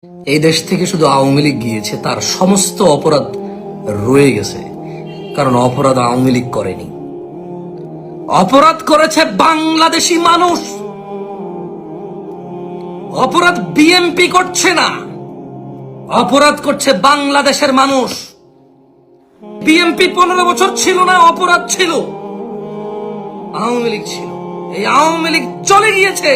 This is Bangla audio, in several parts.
এই দেশ থেকে শুধু আওয়ামী লীগ গিয়েছে, তার সমস্ত অপরাধ রয়ে গেছে। কারণ অপরাধ আওয়ামী লীগ করেনি, অপরাধ করেছে বাংলাদেশি মানুষ। অপরাধ বিএনপি করছে না, অপরাধ করছে বাংলাদেশের মানুষ। বিএনপি 15 বছর ছিল না, অপরাধ ছিল, আওয়ামী লীগ ছিল। এই আওয়ামী লীগ চলে গিয়েছে,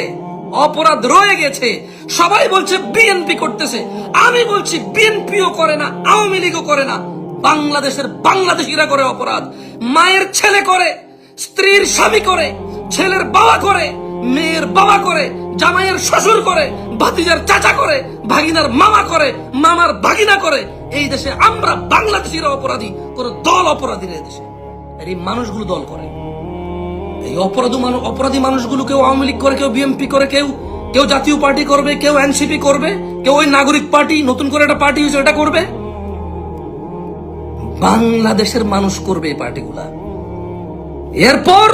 অপরাধ রয়ে গেছে। সবাই বলছে বিএনপি করতেছে, আমি বলছি বিএনপিও করে না, আওয়ামী লীগও করে না, বাংলাদেশের বাংলাদেশিরা করে অপরাধ। মায়ের ছেলে করে, স্ত্রীর স্বামী করে, ছেলের বাবা করে, মেয়ের বাবা করে, জামাইয়ের শ্বশুর করে, ভাতিজার চাচা করে, ভাগিনার মামা করে, মামার ভাগিনা করে। এই দেশে আমরা বাংলাদেশিরা অপরাধী, কোন দল অপরাধী নেই দেশে। এই মানুষগুলো দল করে, এই অপরাধী মানুষগুলো কেউ আওয়ামী লীগ করে, কেউ বিএনপি করে, কেউ জাতীয় পার্টি করবে, কেউ এনসিপি করবে, কেউ ওই নাগরিক পার্টি নতুন করে একটা পার্টি হয়েছে এটা করবে। বাংলাদেশের মানুষ করবে এই পার্টিগুলা। এরপর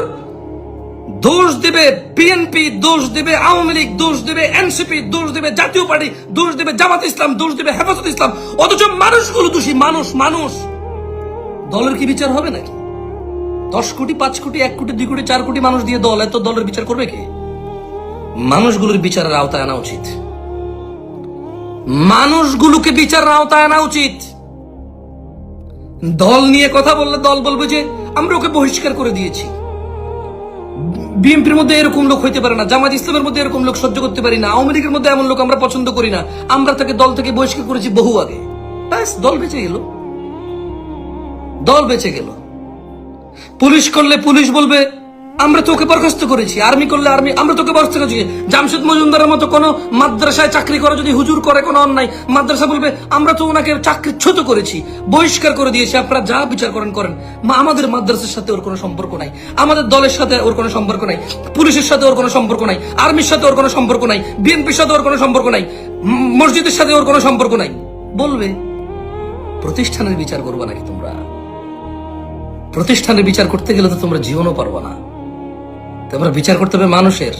দোষ দেবে বিএনপি, দোষ দেবে আওয়ামী লীগ, দোষ দেবে এনসিপি, দোষ দেবে জাতীয় পার্টি, দোষ দেবে জামাত ইসলাম, দোষ দেবে হেফাজত ইসলাম। অথচ মানুষগুলো দোষী। মানুষ দলের কি বিচার হবে নাকি? 10 কোটি, 5 কোটি, 1 কোটি, 2 কোটি, 4 কোটি মানুষ দিয়ে দল, এত দলের বিচার করবে কে? মানুষগুলোর বিচারের আওতায় আনা উচিত, মানুষগুলোকে বিচারের আওতায় আনা উচিত। দল নিয়ে কথা বললে দল বলবে যে আমরা ওকে বহিষ্কার করে দিয়েছি। বিএনপির মধ্যে এরকম লোক হইতে পারে না, জামাত ইসলামের মধ্যে এরকম লোক সহ্য করতে পারি না, আওয়ামী লীগের মধ্যে এমন লোক আমরা পছন্দ করি না, আমরা তাকে দল থেকে বহিষ্কার করেছি বহু আগে। ব্যাস, দল বেঁচে গেল, দল বেঁচে গেল। পুলিশ করলে পুলিশ বলবে আমরা তোকে বরখাস্ত করেছি, আর্মি করলে আর্মি আমরা তোকে বরখাস্ত করেছি। জামশেদ মজুমদারের মতো কোন মাদ্রাসায় চাকরি করে যদি হুজুর করে কোনো অন্যায়, মাদ্রাসা বলবে আমরা তো ওনাকে চাকরিচ্যুত করেছি, বহিষ্কার করে দিয়েছি, আপনারা যা বিচার করেন। আমাদের মাদ্রাসার সাথে ওর কোনো সম্পর্ক নাই, আমাদের দলের সাথে ওর কোনো সম্পর্ক নাই, পুলিশের সাথে ওর কোনো সম্পর্ক নাই, আর্মির সাথে ওর কোনো সম্পর্ক নাই, বিএনপির সাথে ওর কোনো সম্পর্ক নাই, মসজিদের সাথে ওর কোনো সম্পর্ক নাই। বলবে প্রতিষ্ঠানের বিচার করবা নাকি তোমরা? প্রতিষ্ঠানের বিচার করতে গেলে তো তোমরা জীবনও পারবা না, তোমরা বিচার করতে হবে মানুষের।